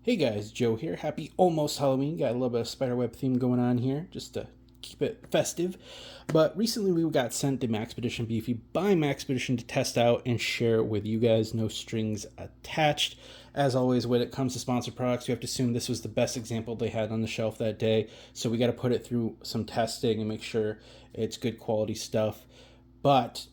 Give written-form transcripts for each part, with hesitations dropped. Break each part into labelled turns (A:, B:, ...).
A: Hey guys, Joe here. Happy almost Halloween. Got a little bit of spiderweb theme going on here, just to keep it festive. But recently we got sent the Maxpedition Beefy by Maxpedition to test out and share with you guys. No strings attached. As always, when it comes to sponsored products, we have to assume this was the best example they had on the shelf that day. So we got to put it through some testing and make sure it's good quality stuff. But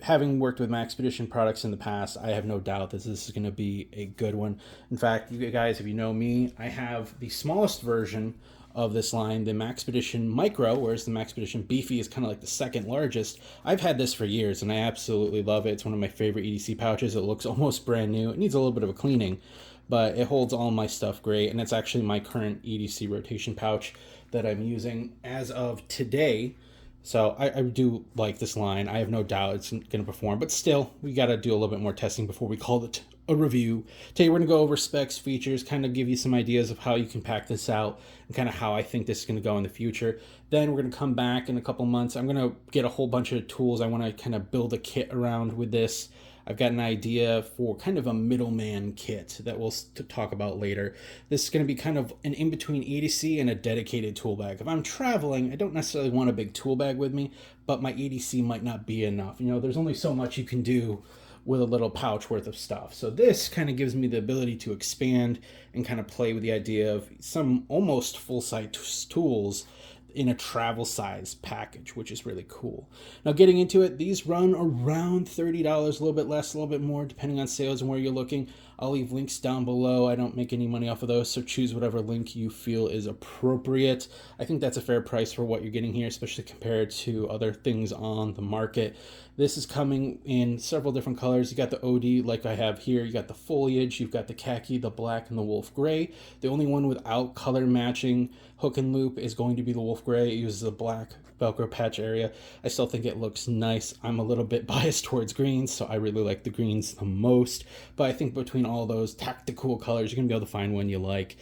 A: having worked with Maxpedition products in the past, I have no doubt that this is going to be a good one. In fact, you guys, if you know me, I have the smallest version of this line, the Maxpedition Micro, whereas the Maxpedition Beefy is kind of like the second largest. I've had this for years and I absolutely love it. It's one of my favorite EDC pouches. It looks almost brand new. It needs a little bit of a cleaning, but it holds all my stuff great. And it's actually my current EDC rotation pouch that I'm using as of today. So I do like this line. I have no doubt it's going to perform, but still, we got to do a little bit more testing before we call it a review. Today, we're going to go over specs, features, kind of give you some ideas of how you can pack this out and kind of how I think this is going to go in the future. Then we're going to come back in a couple months. I'm going to get a whole bunch of tools. I want to kind of build a kit around with this. I've got an idea for kind of a middleman kit that we'll talk about later. This is going to be kind of an in-between EDC and a dedicated tool bag. If I'm traveling, I don't necessarily want a big tool bag with me, but my EDC might not be enough. You know, there's only so much you can do with a little pouch worth of stuff. So this kind of gives me the ability to expand and kind of play with the idea of some almost full-size tools in a travel size package, which is really cool. Now, getting into it, these run around $30, a little bit less, a little bit more, depending on sales and where you're looking. I'll leave links down below. I don't make any money off of those, so choose whatever link you feel is appropriate. I think that's a fair price for what you're getting here, especially compared to other things on the market. This is coming in several different colors. You got the OD like I have here. You got the foliage. You've got the khaki, the black, and the wolf gray. The only one without color matching hook and loop is going to be the wolf gray. It uses a black Velcro patch area. I still think it looks nice. I'm a little bit biased towards greens, so I really like the greens the most. But I think between all those tactical colors, you're going to be able to find one you like.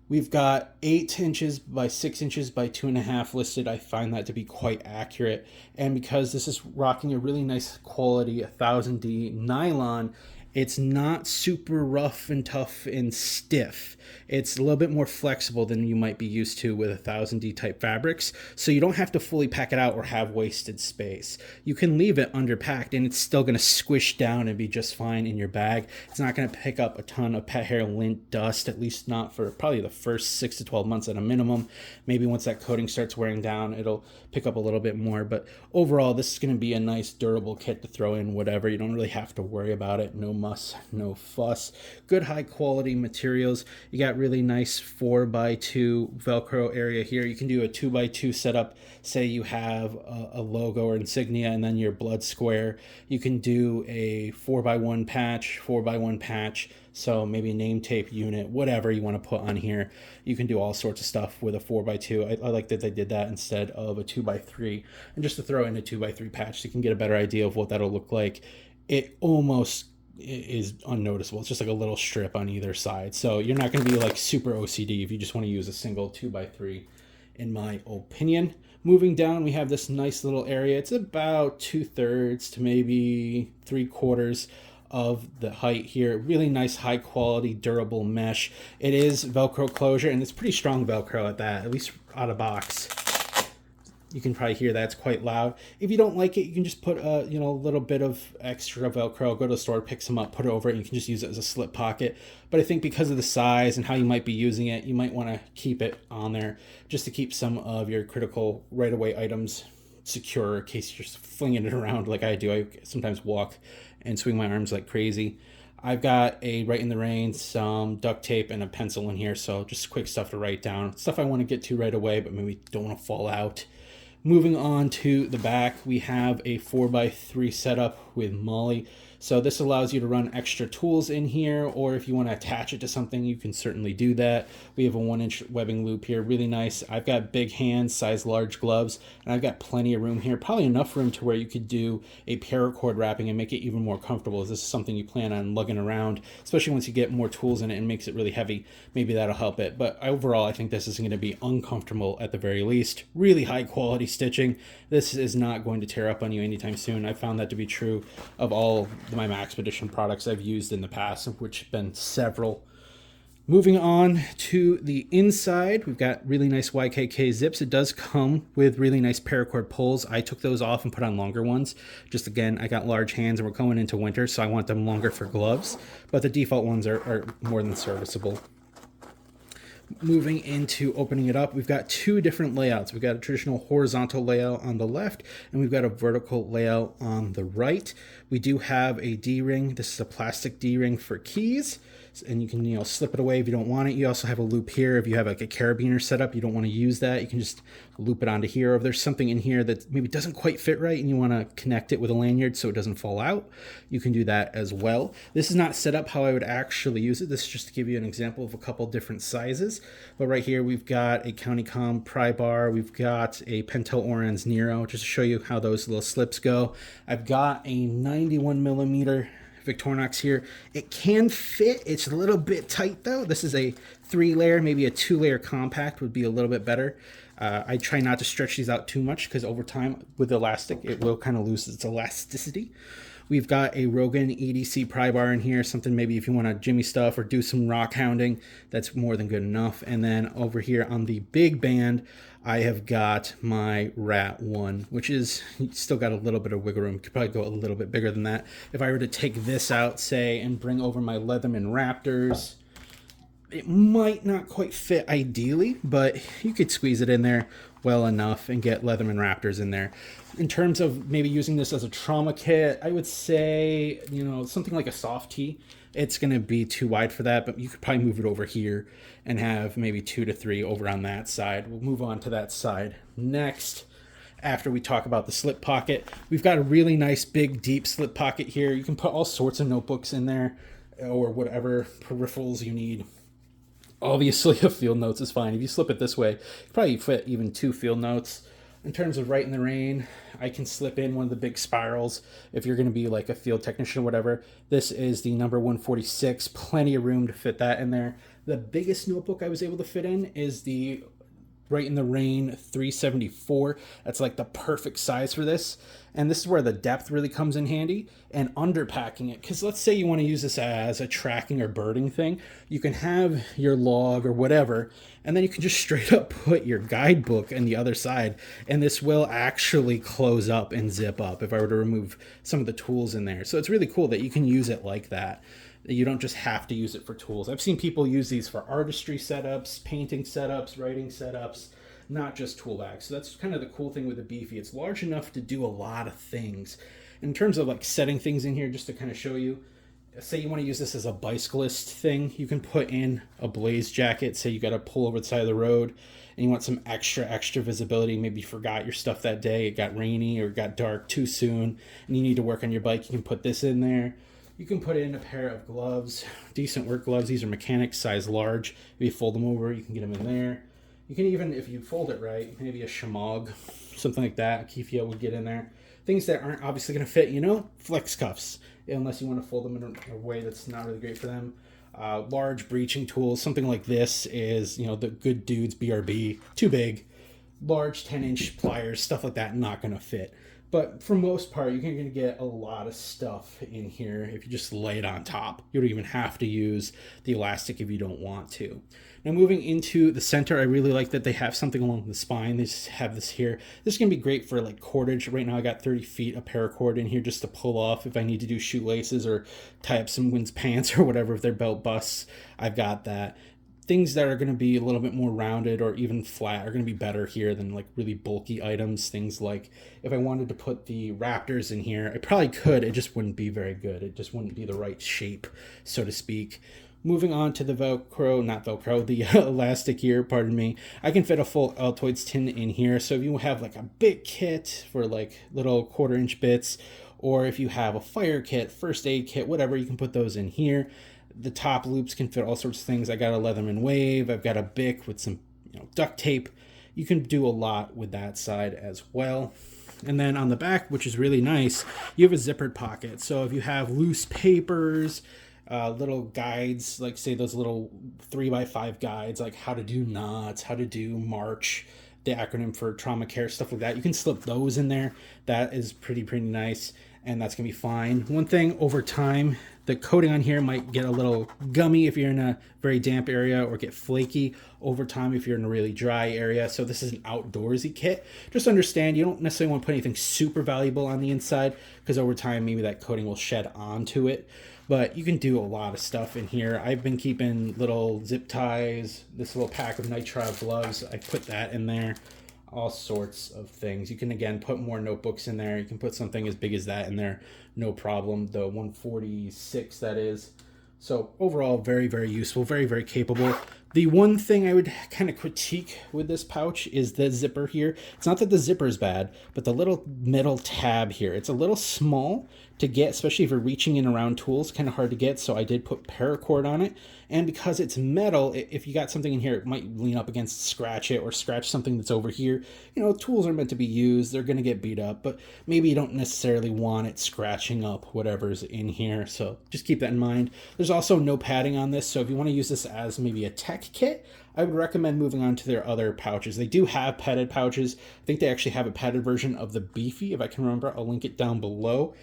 A: We've got 8 inches by 6 inches by 2.5 listed. I find that to be quite accurate. And because this is rocking a really nice quality 1000D nylon, it's not super rough and tough and stiff. It's a little bit more flexible than you might be used to with 1000D type fabrics. So you don't have to fully pack it out or have wasted space. You can leave it underpacked and it's still going to squish down and be just fine in your bag. It's not going to pick up a ton of pet hair lint dust, at least not for probably the first 6 to 12 months at a minimum. Maybe once that coating starts wearing down, it'll pick up a little bit more. But overall, this is going to be a nice durable kit to throw in whatever. You don't really have to worry about it. No muss, no fuss. Good high quality materials. You got really nice 4x2 Velcro area here. You can do a 2x2 setup. Say you have a logo or insignia and then your blood square. You can do a 4x1 patch, 4x1 patch. So maybe a name tape unit, whatever you want to put on here. You can do all sorts of stuff with a 4x2. I like that they did that instead of a 2x3. And just to throw in a 2x3 patch so you can get a better idea of what that'll look like. It almost is unnoticeable. It's just like a little strip on either side. So you're not going to be like super OCD if you just want to use a single 2x3, in my opinion. Moving down, we have this nice little area. It's about 2/3 to maybe 3/4 of the height here. Really nice, high quality, durable mesh. It is Velcro closure, and it's pretty strong Velcro at that, at least out of box. You can probably hear that's quite loud. If you don't like it, you can just put a little bit of extra Velcro, go to the store, pick some up, put it over it, and you can just use it as a slip pocket. But I think because of the size and how you might be using it, you might want to keep it on there just to keep some of your critical right-of-way items secure in case you're just flinging it around like I do. I sometimes walk and swing my arms like crazy. I've got a Write in the Rain, some duct tape, and a pencil in here, so just quick stuff to write down. Stuff I want to get to right away, but maybe don't want to fall out. Moving on to the back, we have a 4x3 setup with Molly. So this allows you to run extra tools in here, or if you want to attach it to something, you can certainly do that. We have a 1-inch webbing loop here, really nice. I've got big hands, size large gloves, and I've got plenty of room here, probably enough room to where you could do a paracord wrapping and make it even more comfortable. If this is something you plan on lugging around, especially once you get more tools in it and makes it really heavy, maybe that'll help it. But overall, I think this is going to be uncomfortable at the very least. Really high quality stitching. This is not going to tear up on you anytime soon. I found that to be true of all my Maxpedition products I've used in the past, which have been several. Moving on to the inside, we've got really nice YKK zips. It does come with really nice paracord pulls. I took those off and put on longer ones. Just again, I got large hands and we're going into winter, so I want them longer for gloves. But the default ones are more than serviceable. Moving into opening it up, we've got two different layouts. We've got a traditional horizontal layout on the left, and we've got a vertical layout on the right. We do have a D-ring. This is a plastic D-ring for keys, and you can, slip it away if you don't want it. You also have a loop here. If you have like a carabiner setup, you don't want to use that, you can just loop it onto here. Or if there's something in here that maybe doesn't quite fit right and you want to connect it with a lanyard so it doesn't fall out, you can do that as well. This is not set up how I would actually use it. This is just to give you an example of a couple different sizes. But right here we've got a CountyCom pry bar. We've got a Pentel Orange Nero, just to show you how those little slips go. I've got a 91 millimeter Victorinox here. It can fit. It's a little bit tight though. This is a 3-layer, maybe a 2-layer compact would be a little bit better. I try not to stretch these out too much because over time with elastic, it will kind of lose its elasticity. We've got a Rogan EDC pry bar in here, something maybe if you want to jimmy stuff or do some rock hounding, that's more than good enough. And then over here on the big band, I have got my Rat 1, which is still got a little bit of wiggle room. Could probably go a little bit bigger than that. If I were to take this out, say, and bring over my Leatherman Raptors, it might not quite fit ideally, but you could squeeze it in there well enough and get Leatherman Raptors in there. In terms of maybe using this as a trauma kit, I would say, something like a soft tee. It's going to be too wide for that, but you could probably move it over here and have maybe 2 to 3 over on that side. We'll move on to that side next. After we talk about the slip pocket, we've got a really nice big deep slip pocket here. You can put all sorts of notebooks in there or whatever peripherals you need. Obviously, a field notes is fine. If you slip it this way, you probably fit even 2 field notes. In terms of Right in the Rain, I can slip in one of the big spirals if you're going to be like a field technician or whatever. This is the number 146. Plenty of room to fit that in there. The biggest notebook I was able to fit in is the Right in the Rain 374. That's like the perfect size for this. And this is where the depth really comes in handy, and underpacking it. Because let's say you want to use this as a tracking or birding thing. You can have your log or whatever, and then you can just straight up put your guidebook on the other side. And this will actually close up and zip up if I were to remove some of the tools in there. So it's really cool that you can use it like that. You don't just have to use it for tools. I've seen people use these for artistry setups, painting setups, writing setups, not just tool bags. So that's kind of the cool thing with the Beefy. It's large enough to do a lot of things. In terms of like setting things in here, just to kind of show you, say you want to use this as a bicyclist thing, you can put in a blaze jacket. Say you got to pull over the side of the road and you want some extra visibility. Maybe you forgot your stuff that day, it got rainy or it got dark too soon and you need to work on your bike. You can put this in there. You can put in a pair of gloves, decent work gloves. These are mechanics, size large. If you fold them over, you can get them in there. You can even, if you fold it right, maybe a shamog, something like that, a kefia would get in there. Things that aren't obviously going to fit, flex cuffs, unless you want to fold them in a way that's not really great for them. Large breaching tools, something like this is, the Good Dudes BRB, too big. Large 10-inch pliers, stuff like that, not going to fit. But for most part, you're going to get a lot of stuff in here if you just lay it on top. You don't even have to use the elastic if you don't want to. Now moving into the center, I really like that they have something along the spine. They just have this here. This is going to be great for like cordage. Right now I got 30 feet of paracord in here just to pull off if I need to do shoelaces or tie up someone's pants or whatever if their belt busts. I've got that. Things that are going to be a little bit more rounded or even flat are going to be better here than like really bulky items. Things like if I wanted to put the Raptors in here, I probably could. It just wouldn't be very good. It just wouldn't be the right shape, so to speak. Moving on to the the elastic here, pardon me. I can fit a full Altoids tin in here. So if you have like a bit kit for like little 1/4-inch bits, or if you have a fire kit, first aid kit, whatever, you can put those in here. The top loops can fit all sorts of things. I got a Leatherman Wave. I've got a Bic with some duct tape. You can do a lot with that side as well. And then on the back, which is really nice, you have a zippered pocket. So if you have loose papers, little guides, like say those little 3x5 guides, like how to do knots, how to do march, the acronym for trauma care, stuff like that. You can slip those in there. That is pretty nice, and that's gonna be fine. One thing, over time, the coating on here might get a little gummy if you're in a very damp area, or get flaky over time if you're in a really dry area. So this is an outdoorsy kit. Just understand you don't necessarily want to put anything super valuable on the inside, because over time maybe that coating will shed onto it. But you can do a lot of stuff in here. I've been keeping little zip ties, this little pack of nitrile gloves, I put that in there. All sorts of things. You can, again, put more notebooks in there. You can put something as big as that in there, no problem. The 146, that is. So overall, very useful, very capable. The one thing I would kind of critique with this pouch is the zipper here. It's not that the zipper is bad, but the little metal tab here, it's a little small to get, especially if you're reaching in around tools, kind of hard to get. So I did put paracord on it. And because it's metal, if you got something in here, it might lean up against, scratch it, or scratch something that's over here. You know, tools are meant to be used. They're going to get beat up, but maybe you don't necessarily want it scratching up whatever's in here. So just keep that in mind. There's also no padding on this. So if you want to use this as maybe a tech kit, I would recommend moving on to their other pouches. They do have padded pouches. I think they actually have a padded version of the Beefy, if I can remember. I'll link it down below.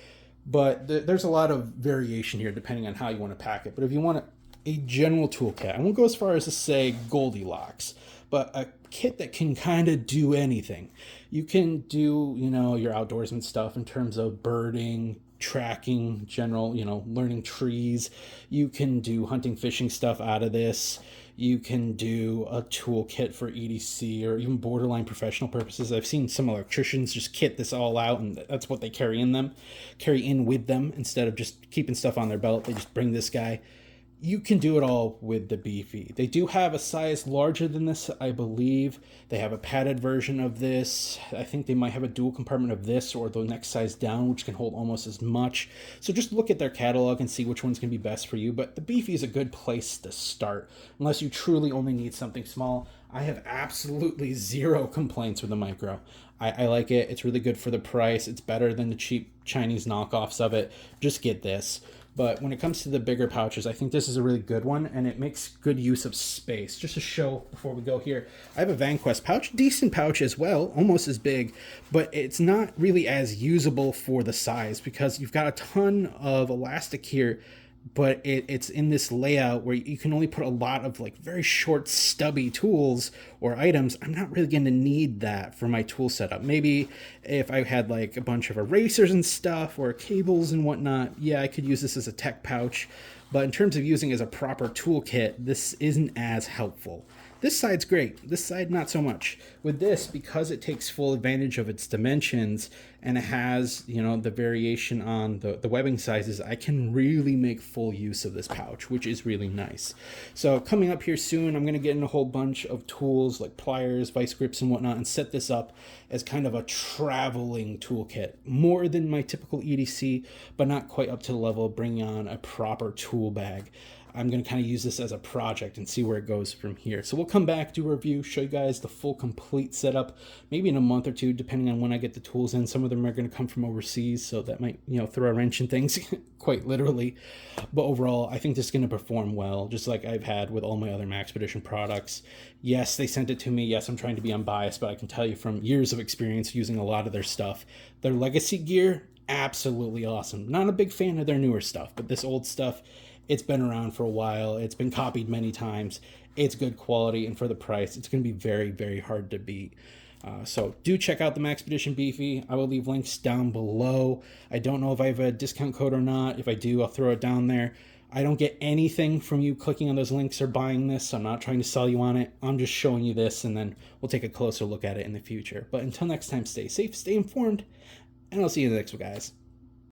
A: But there's a lot of variation here depending on how you want to pack it. But if you want a general toolkit, I won't go as far as to say Goldilocks, but a kit that can kind of do anything. You can do, you know, your outdoorsman stuff in terms of birding, tracking, general, you know, learning trees. You can do hunting, fishing stuff out of this. You can do a toolkit for EDC or even borderline professional purposes. I've seen some electricians just kit this all out, and that's what they carry in with them instead of just keeping stuff on their belt. They just bring this guy. You can do it all with the Beefy. They do have a size larger than this, I believe. They have a padded version of this. I think they might have a dual compartment of this or the next size down, which can hold almost as much. So just look at their catalog and see which one's going to be best for you. But the Beefy is a good place to start, unless you truly only need something small. I have absolutely zero complaints with the Micro. I like it. It's really good for the price. It's better than the cheap Chinese knockoffs of it. Just get this. But when it comes to the bigger pouches, I think this is a really good one, and it makes good use of space. Just to show before we go here, I have a VanQuest pouch, decent pouch as well, almost as big, but it's not really as usable for the size because you've got a ton of elastic here, but it's in this layout where you can only put a lot of like very short stubby tools or items. I'm not really going to need that for my tool setup. Maybe if I had like a bunch of erasers and stuff or cables and whatnot, yeah, I could use this as a tech pouch. But in terms of using it as a proper toolkit, this isn't as helpful. This side's great. This side, not so much. With this, because it takes full advantage of its dimensions and it has, you know, the variation on the webbing sizes, I can really make full use of this pouch, which is really nice. So coming up here soon, I'm going to get in a whole bunch of tools like pliers, vice grips, and whatnot, and set this up as kind of a traveling toolkit. More than my typical EDC, but not quite up to the level of bringing on a proper tool bag. I'm going to kind of use this as a project and see where it goes from here. So we'll come back, do a review, show you guys the full complete setup, maybe in a month or two, depending on when I get the tools in. Some of them are going to come from overseas, so that might, you know, throw a wrench in things, quite literally. But overall, I think this is going to perform well, just like I've had with all my other Maxpedition products. Yes, they sent it to me. Yes, I'm trying to be unbiased, but I can tell you from years of experience using a lot of their stuff, their legacy gear, absolutely awesome. Not a big fan of their newer stuff, but this old stuff, it's been around for a while. It's been copied many times. It's good quality, and for the price, it's going to be very hard to beat. So do check out the Maxpedition Beefy. I will leave links down below. I don't know if I have a discount code or not. If I do, I'll throw it down there. I don't get anything from you clicking on those links or buying this. I'm not trying to sell you on it. I'm just showing you this, and then we'll take a closer look at it in the future. But until next time, stay safe, stay informed, and I'll see you in the next one, guys.